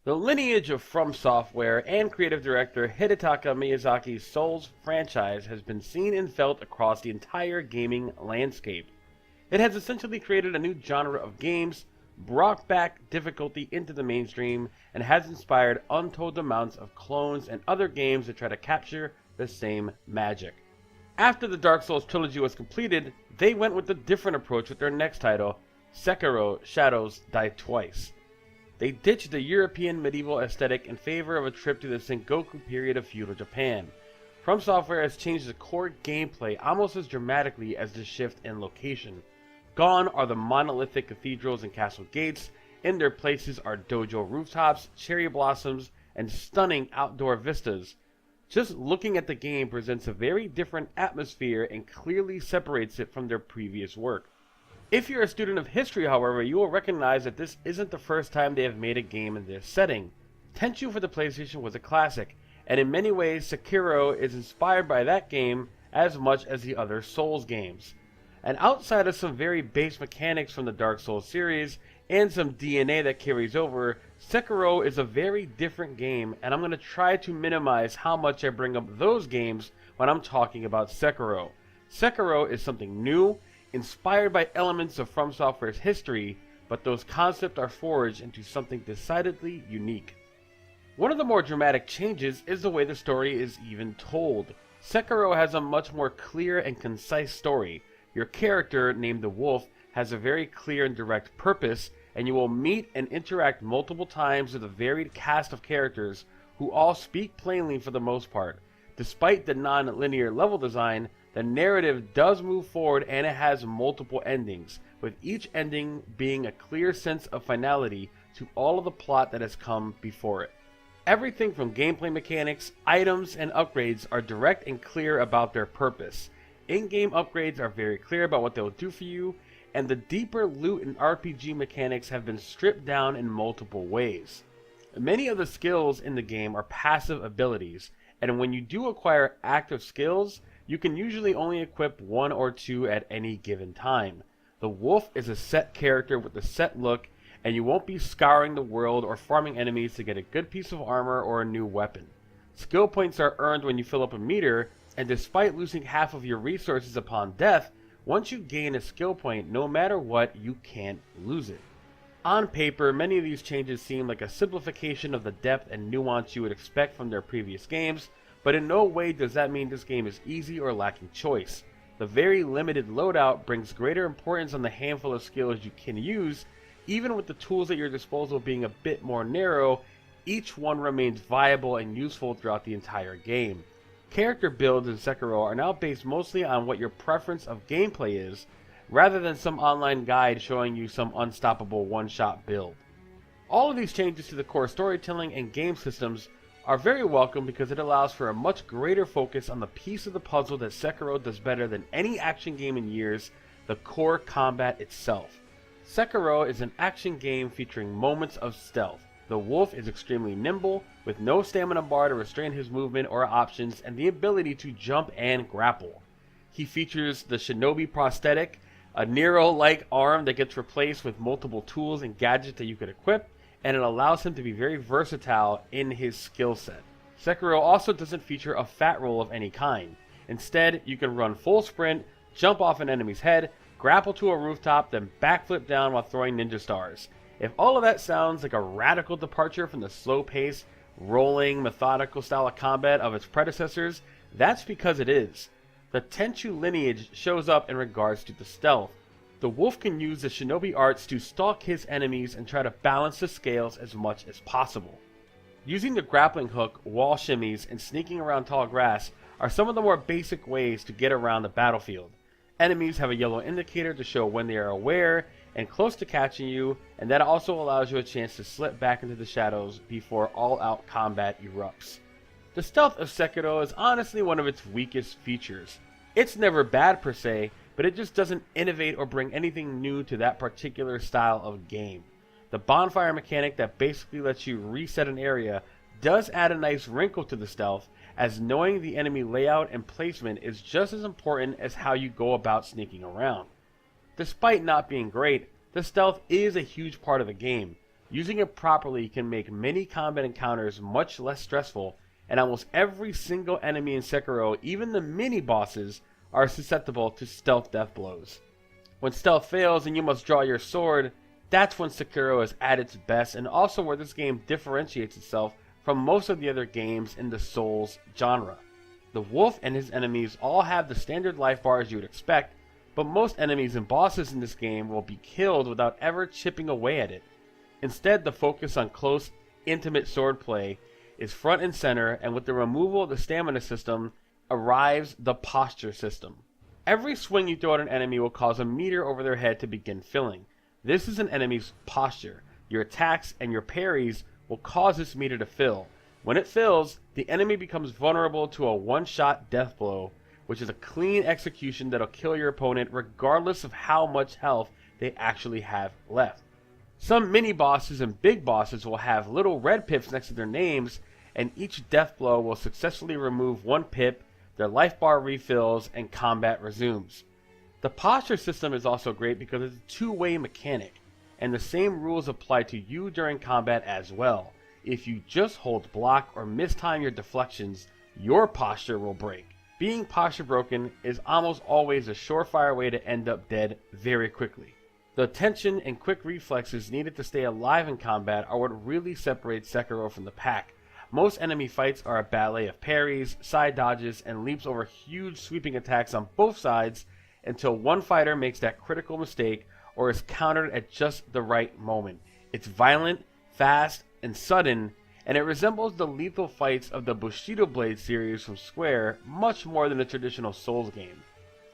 The lineage of From Software and creative director Hidetaka Miyazaki's Souls franchise has been seen and felt across the entire gaming landscape. It has essentially created a new genre of games, brought back difficulty into the mainstream, and has inspired untold amounts of clones and other games that try to capture the same magic. After the Dark Souls trilogy was completed, they went with a different approach with their next title, Sekiro: Shadows Die Twice. They ditched the European medieval aesthetic in favor of a trip to the Sengoku period of feudal Japan. From Software has changed the core gameplay almost as dramatically as the shift in location. Gone are the monolithic cathedrals and castle gates. In their places are dojo rooftops, cherry blossoms, and stunning outdoor vistas. Just looking at the game presents a very different atmosphere and clearly separates it from their previous work. If you're a student of history, however, you will recognize that this isn't the first time they have made a game in this setting. Tenchu for the PlayStation was a classic, and in many ways Sekiro is inspired by that game as much as the other Souls games. And outside of some very base mechanics from the Dark Souls series, and some DNA that carries over, Sekiro is a very different game, and I'm going to try to minimize how much I bring up those games when I'm talking about Sekiro. Sekiro is something new, inspired by elements of From Software's history, but those concepts are forged into something decidedly unique. One of the more dramatic changes is the way the story is even told. Sekiro has a much more clear and concise story. Your character, named the Wolf, has a very clear and direct purpose, and you will meet and interact multiple times with a varied cast of characters who all speak plainly for the most part. Despite the non-linear level design, the narrative does move forward and it has multiple endings, with each ending being a clear sense of finality to all of the plot that has come before it. Everything from gameplay mechanics, items, and upgrades are direct and clear about their purpose. In-game upgrades are very clear about what they'll do for you, and the deeper loot and RPG mechanics have been stripped down in multiple ways. Many of the skills in the game are passive abilities, and when you do acquire active skills, you can usually only equip one or two at any given time. The Wolf is a set character with a set look, and you won't be scouring the world or farming enemies to get a good piece of armor or a new weapon. Skill points are earned when you fill up a meter, and despite losing half of your resources upon death, once you gain a skill point, no matter what, you can't lose it. On paper, many of these changes seem like a simplification of the depth and nuance you would expect from their previous games, but in no way does that mean this game is easy or lacking choice. The very limited loadout brings greater importance on the handful of skills you can use. Even with the tools at your disposal being a bit more narrow, each one remains viable and useful throughout the entire game. Character builds in Sekiro are now based mostly on what your preference of gameplay is, rather than some online guide showing you some unstoppable one-shot build. All of these changes to the core storytelling and game systems are very welcome because it allows for a much greater focus on the piece of the puzzle that Sekiro does better than any action game in years, the core combat itself. Sekiro is an action game featuring moments of stealth. The Wolf is extremely nimble, with no stamina bar to restrain his movement or options, and the ability to jump and grapple. He features the Shinobi prosthetic, a Nero-like arm that gets replaced with multiple tools and gadgets that you can equip, and it allows him to be very versatile in his skill set. Sekiro also doesn't feature a fat roll of any kind. Instead, you can run full sprint, jump off an enemy's head, grapple to a rooftop, then backflip down while throwing ninja stars. If all of that sounds like a radical departure from the slow-paced, rolling, methodical style of combat of its predecessors, that's because it is. The Tenchu lineage shows up in regards to the stealth. The Wolf can use the shinobi arts to stalk his enemies and try to balance the scales as much as possible. Using the grappling hook, wall shimmies, and sneaking around tall grass are some of the more basic ways to get around the battlefield. Enemies have a yellow indicator to show when they are aware and close to catching you, and that also allows you a chance to slip back into the shadows before all-out combat erupts. The stealth of Sekiro is honestly one of its weakest features. It's never bad per se, but it just doesn't innovate or bring anything new to that particular style of game. The bonfire mechanic that basically lets you reset an area does add a nice wrinkle to the stealth, as knowing the enemy layout and placement is just as important as how you go about sneaking around. Despite not being great, the stealth is a huge part of the game. Using it properly can make many combat encounters much less stressful, and almost every single enemy in Sekiro, even the mini-bosses, are susceptible to stealth death blows. When stealth fails and you must draw your sword, that's when Sekiro is at its best, and also where this game differentiates itself from most of the other games in the Souls genre. The wolf and his enemies all have the standard life bars you would expect, but most enemies and bosses in this game will be killed without ever chipping away at it. Instead, the focus on close, intimate swordplay is front and center, and with the removal of the stamina system arrives the posture system. Every swing you throw at an enemy will cause a meter over their head to begin filling. This is an enemy's posture. Your attacks and your parries will cause this meter to fill. When it fills, the enemy becomes vulnerable to a one-shot death blow, which is a clean execution that'll kill your opponent regardless of how much health they actually have left. Some mini-bosses and big bosses will have little red pips next to their names, and each death blow will successfully remove one pip, their life bar refills, and combat resumes. The posture system is also great because it's a two-way mechanic, and the same rules apply to you during combat as well. If you just hold block or mistime your deflections, your posture will break. Being posture broken is almost always a surefire way to end up dead very quickly. The tension and quick reflexes needed to stay alive in combat are what really separates Sekiro from the pack. Most enemy fights are a ballet of parries, side dodges, and leaps over huge sweeping attacks on both sides until one fighter makes that critical mistake or is countered at just the right moment. It's violent, fast, and sudden, and it resembles the lethal fights of the Bushido Blade series from Square much more than a traditional Souls game.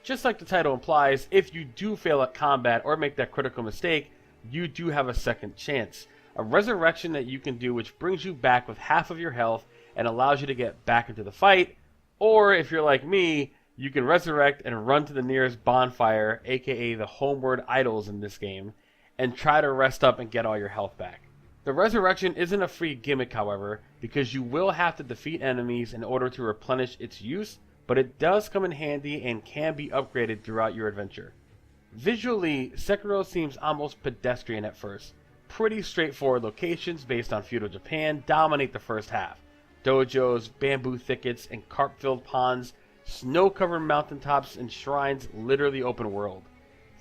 Just like the title implies, if you do fail at combat or make that critical mistake, you do have a second chance. A resurrection that you can do which brings you back with half of your health and allows you to get back into the fight, or if you're like me, you can resurrect and run to the nearest bonfire, aka the homeward idols in this game, and try to rest up and get all your health back. The resurrection isn't a free gimmick, however, because you will have to defeat enemies in order to replenish its use, but it does come in handy and can be upgraded throughout your adventure. Visually, Sekiro seems almost pedestrian at first. Pretty straightforward locations based on feudal Japan dominate the first half. Dojos, bamboo thickets, and carp-filled ponds, snow-covered mountaintops, and shrines litter the open world.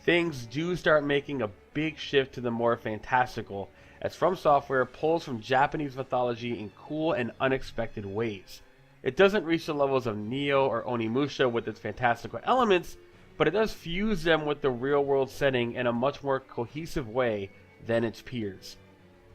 Things do start making a big shift to the more fantastical, as From Software pulls from Japanese mythology in cool and unexpected ways. It doesn't reach the levels of Neo or Onimusha with its fantastical elements, but it does fuse them with the real-world setting in a much more cohesive way than its peers.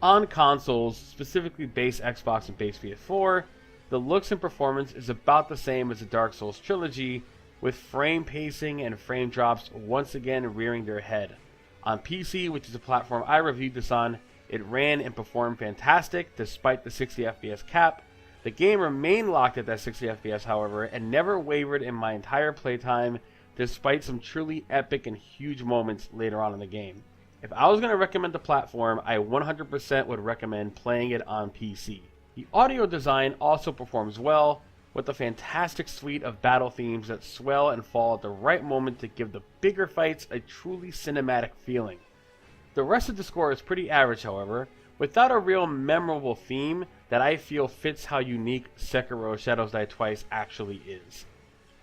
On consoles, specifically base Xbox and base PS4, the looks and performance is about the same as the Dark Souls trilogy, with frame pacing and frame drops once again rearing their head. On PC, which is the platform I reviewed this on, it ran and performed fantastic despite the 60 FPS cap. The game remained locked at that 60 FPS, however, and never wavered in my entire playtime, despite some truly epic and huge moments later on in the game. If I was going to recommend the platform, I 100% would recommend playing it on PC. The audio design also performs well, with a fantastic suite of battle themes that swell and fall at the right moment to give the bigger fights a truly cinematic feeling. The rest of the score is pretty average, however, without a real memorable theme that I feel fits how unique Sekiro Shadows Die Twice actually is.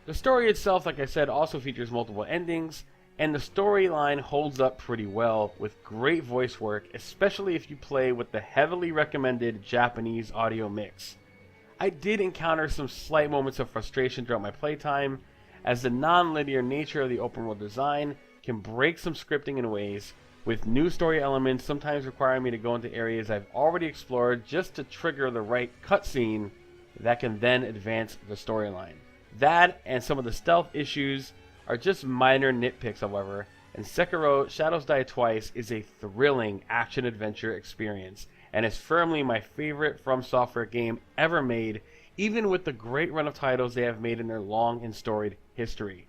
The story itself, like I said, also features multiple endings, and the storyline holds up pretty well with great voice work, especially if you play with the heavily recommended Japanese audio mix. I did encounter some slight moments of frustration throughout my playtime, as the non-linear nature of the open world design can break some scripting in ways, with new story elements sometimes requiring me to go into areas I've already explored just to trigger the right cutscene that can then advance the storyline. That and some of the stealth issues are just minor nitpicks, however, and Sekiro Shadows Die Twice is a thrilling action-adventure experience, and is firmly my favorite From Software game ever made, even with the great run of titles they have made in their long and storied history.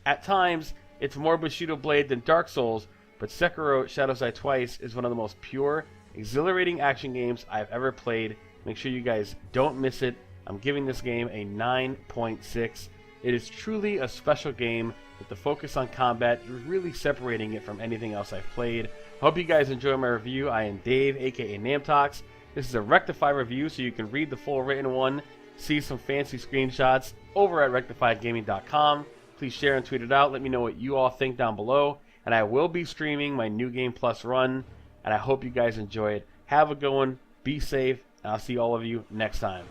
At times, it's more Bushido Blade than Dark Souls, but Sekiro Shadows Die Twice is one of the most pure, exhilarating action games I've ever played. Make sure you guys don't miss it. I'm giving this game a 9.6. It is truly a special game, with the focus on combat really separating it from anything else I've played. Hope you guys enjoy my review. I am Dave, aka Namtox. This is a Rectify review, so you can read the full written one, see some fancy screenshots over at rectifygaming.com. Please share and tweet it out. Let me know what you all think down below. And I will be streaming my New Game Plus run, and I hope you guys enjoy it. Have a good one. Be safe, and I'll see all of you next time.